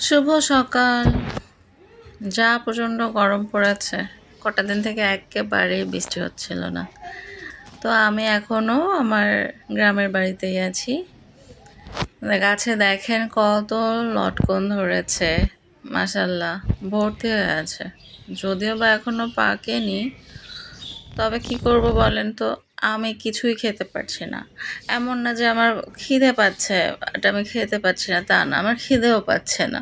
শুভ সকাল। যা প্রচণ্ড গরম পড়েছে, কটা দিন থেকে একেবারেই বৃষ্টি হচ্ছিল না। তো আমি এখনও আমার গ্রামের বাড়িতেই আছি। গাছে দেখেন কত লটকন ধরেছে, মাশাল্লাহ ভর্তি হয়ে আছে। যদিও বা এখনো পাকেনি, তবে কি করব বলেন তো, আমি কিছুই খেতে পারছি না। এমন না যে আমার খিদে পাচ্ছে, এটা আমি খেতে পারছি না তা না, আমার খিদেও পাচ্ছে না।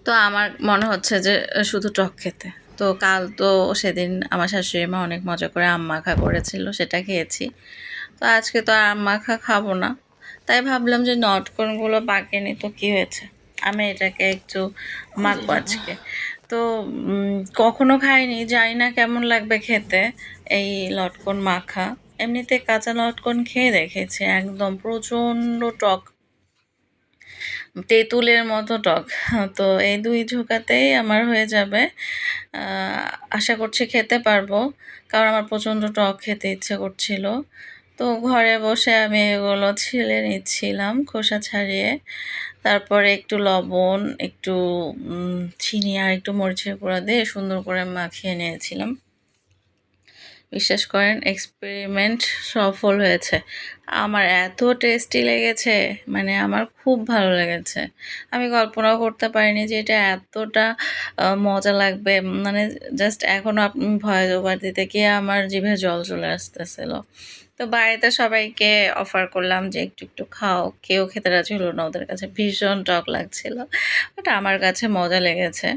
তো আমার মনে হচ্ছে যে শুধু টক খেতে। তো কাল তো সেদিন আমার শাশুড়ি মা অনেক মজা করে আম মাখা করেছিল, সেটা খেয়েছি। তো আজকে তো আর আম মাখা খাবো না, তাই ভাবলাম যে নটকনগুলো পাকেনি তো কি হয়েছে, আমি এটাকে একটু মাখবো আজকে। তো কখনো খাইনি, জানি না কেমন লাগবে খেতে এই লটকন মাখা। এমনিতে কাঁচা লটকন খেয়ে দেখেছি, একদম প্রচণ্ড টক, তেঁতুলের মতো টক। তো এই দুই ঝোঁকাতেই আমার হয়ে যাবে। আশা করছি খেতে পারবো, কারণ আমার প্রচণ্ড টক খেতে ইচ্ছে করছিল। তো ঘরে বসে আমি এগুলো ছিলে নিচ্ছিলাম খোসা ছাড়িয়ে। তারপরে একটু লবণ, একটু চিনি আর একটু মরিচের গুঁড়া দিয়ে সুন্দর করে মাখিয়ে নিয়েছিলাম। বিশ্বাস করেন, এক্সপেরিমেন্ট সফল হয়েছে। আমার এত টেস্টি লেগেছে, মানে আমার খুব ভালো লেগেছে। আমি কল্পনাও করতে পারিনি যে এটা এতটা মজা লাগবে। মানে জাস্ট এখনও আপনি ভয়েস ওভার দিতে গিয়ে আমার জিভে জল চলে আসতেছিল। তো বাড়িতে সবাইকে অফার করলাম যে একটু একটু খাও, কেউ খেতে রাজি হলো না, ওদের কাছে ভীষণ টক লাগছিল, বাট আমার কাছে মজা লেগেছে।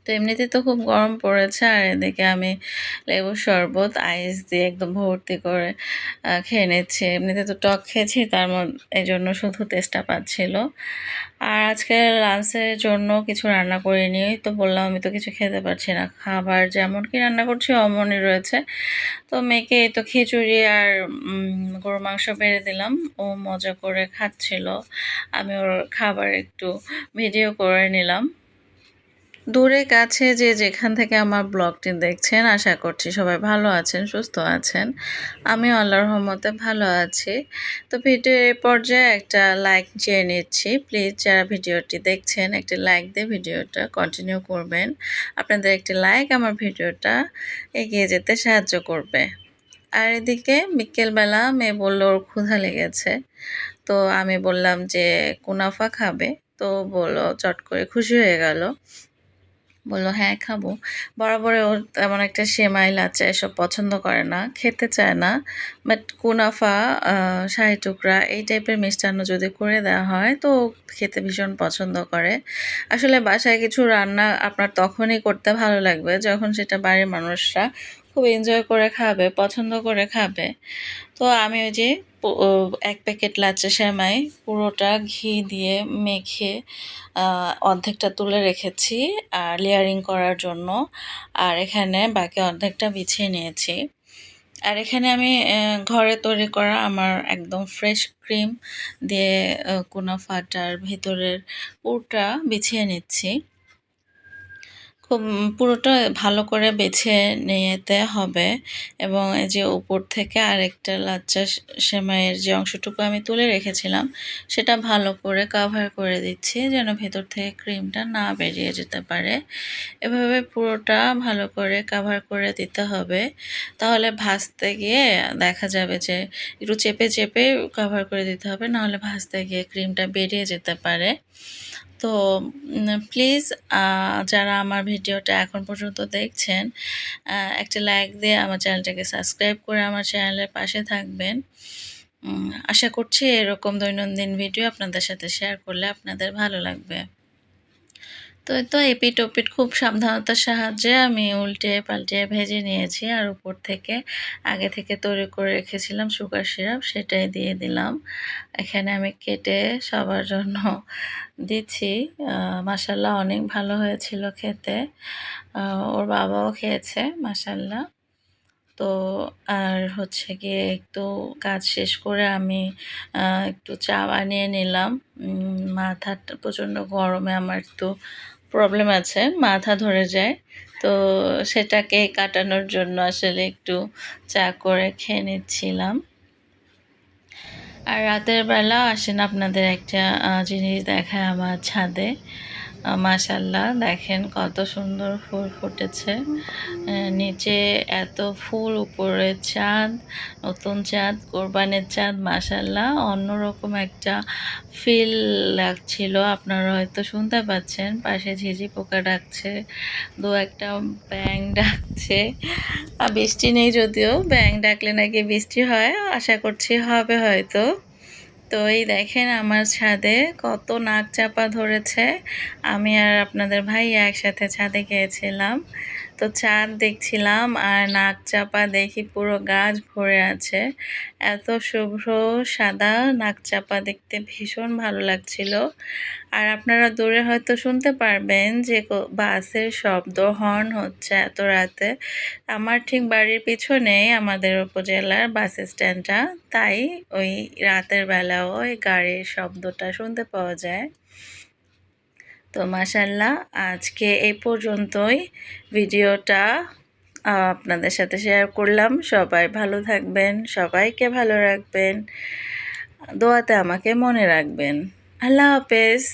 তো এমনিতে তো খুব গরম পড়েছে, আর এদিকে আমি লেবুর শরবত আইস দিয়ে একদম ভর্তি করে খেয়ে নিচ্ছি। এমনিতে তো টক খেয়েছি, তার মধ্যে এই জন্য শুধু তেষ্টা পাচ্ছিল। আর আজকে লাঞ্চের জন্য কিছু রান্না করিনি, তো বললাম আমি তো কিছু খেতে পারছি না, খাবার যেমন কি রান্না করছি অমনই রয়েছে। তো মেয়েকে এই তো খিচুড়ি আর গরুর মাংস বেড়ে দিলাম, ও মজা করে খাচ্ছিল। আমি ওর খাবার একটু ভিডিও করে নিলাম। দূরে কাছে যে যেখান থেকে আমার ব্লগটি দেখছেন, আশা করছি সবাই ভালো আছেন, সুস্থ আছেন। আমিও আল্লাহর রহমতে ভালো আছি। তো ভিডিওর এই পর্যায়ে একটা লাইক চেয়ে নিচ্ছি। প্লিজ যারা ভিডিওটি দেখছেন একটি লাইক দিয়ে ভিডিওটা কন্টিনিউ করবেন। আপনাদের একটি লাইক আমার ভিডিওটা এগিয়ে যেতে সাহায্য করবে। আর এদিকে বিকেলবেলা মেয়ে বলল ওর ক্ষুধা লেগেছে। তো আমি বললাম যে কুনাফা খাবে, তো বললো, চট করে খুশি হয়ে গেল, বললো হ্যাঁ খাবো। বরাবরে ও তেমন একটা সেমাই লাচ্চা এসব পছন্দ করে না, খেতে চায় না। বাট কুনাফা, শাহি টুকরা এই টাইপের মিষ্টান্ন যদি করে দেওয়া হয় তো খেতে ভীষণ পছন্দ করে। আসলে বাসায় কিছু রান্না আপনার তখনই করতে ভালো লাগবে যখন সেটা বাড়ির মানুষরা খুব এনজয় করে খাবে, পছন্দ করে খাবে। তো আমি ওই যে এক প্যাকেট লাচ্চা সেমাই পুরোটা ঘি দিয়ে মেখে অর্ধেকটা তুলে রেখেছি আর লেয়ারিং করার জন্য, আর এখানে বাকি অর্ধেকটা বিছিয়ে নিয়েছি। আর এখানে আমি ঘরে তৈরি করা আমার একদম ফ্রেশ ক্রিম দিয়ে কুনাফাটার ভেতরের পুরটা বিছিয়ে নিচ্ছি। খুব পুরোটা ভালো করে বেছে নিতে হবে, এবং এই যে উপর থেকে আরেকটা লাচ্চা সেমাইয়ের যে অংশটুকু আমি তুলে রেখেছিলাম সেটা ভালো করে কাভার করে দিচ্ছি, যেন ভেতর থেকে ক্রিমটা না বেরিয়ে যেতে পারে। এভাবে পুরোটা ভালো করে কাভার করে দিতে হবে, তাহলে ভাজতে গিয়ে দেখা যাবে যে একটু চেপে চেপে কাভার করে দিতে হবে, নাহলে ভাজতে গিয়ে ক্রিমটা বেরিয়ে যেতে পারে। তো প্লিজ যারা আমার ভিডিওটা এখন পর্যন্ত দেখছেন, একটা লাইক দিয়ে আমার চ্যানেলটাকে সাবস্ক্রাইব করে আমার চ্যানেলের পাশে থাকবেন। আশা করছি এরকম দৈনন্দিন ভিডিও আপনাদের সাথে শেয়ার করলে আপনাদের ভালো লাগবে। তো এপিট ওপিট খুব সাবধানতার সাহায্যে আমি উল্টে পাল্টে ভেজে নিয়েছি, আর উপর থেকে আগে থেকে তৈরি করে রেখেছিলাম সুগার সিরাপ, সেটাই দিয়ে দিলাম। এখানে আমি কেটে সবার জন্য দিচ্ছি। মাশাল্লাহ অনেক ভালো হয়েছিল খেতে, ওর বাবাও খেয়েছে মাশাল্লাহ। তো আর হচ্ছে গিয়ে একটু কাজ শেষ করে আমি একটু চা বানিয়ে নিলাম। মাথাটা প্রচণ্ড গরমে আমার একটু প্রবলেম আছে, মাথা ধরে যায়, তো সেটাকে কাটানোর জন্য আসলে একটু চা করে খেয়ে নিচ্ছিলাম। আর রাতের বেলা আসেন আপনাদের একটা জিনিস দেখায় আমার ছাদে। মাশাল্লাহ দেখেন কত সুন্দর ফুল ফুটেছে। নিচে এত ফুল, উপরে চাঁদ, নতুন চাঁদ, কোরবানের চাঁদ। মাশাল্লাহ অন্যরকম একটা ফিল লাগছিল। আপনারা হয়তো শুনতে পাচ্ছেন পাশে ঝিঝি পোকা ডাকছে, দু একটা ব্যাঙ ডাকছে। বৃষ্টি নেই যদিও, ব্যাঙ ডাকলে নাকি বৃষ্টি হয়, আশা করছি হবে হয়তো। তো এই দেখেন আমার ছাদে কত নাক চাপা ধরেছে। আমি আর আপনাদের ভাইয়া একসাথে ছাদে গিয়েছিলাম, তো চাঁদ দেখছিলাম আর নাক চাপা দেখি পুরো গাছ ভরে আছে। এত শুভ্র সাদা নাক চাপা দেখতে ভীষণ ভালো লাগছিল। আর আপনারা দূরে হয়তো শুনতে পারবেন যে বাসের শব্দ, হর্ন হচ্ছে এত রাতে। আমার ঠিক বাড়ির পিছনেই আমাদের উপজেলার বাস স্ট্যান্ডটা, তাই ওই রাতের বেলাও ওই গাড়ির শব্দটা শুনতে পাওয়া যায়। তো মাশাল্লাহ আজকে এই পর্যন্তই ভিডিওটা আপনাদের সাথে শেয়ার করলাম। সবাই ভালো থাকবেন, সবাইকে ভালো রাখবেন, দোয়াতে আমাকে মনে রাখবেন। আল্লাহ হাফেজ।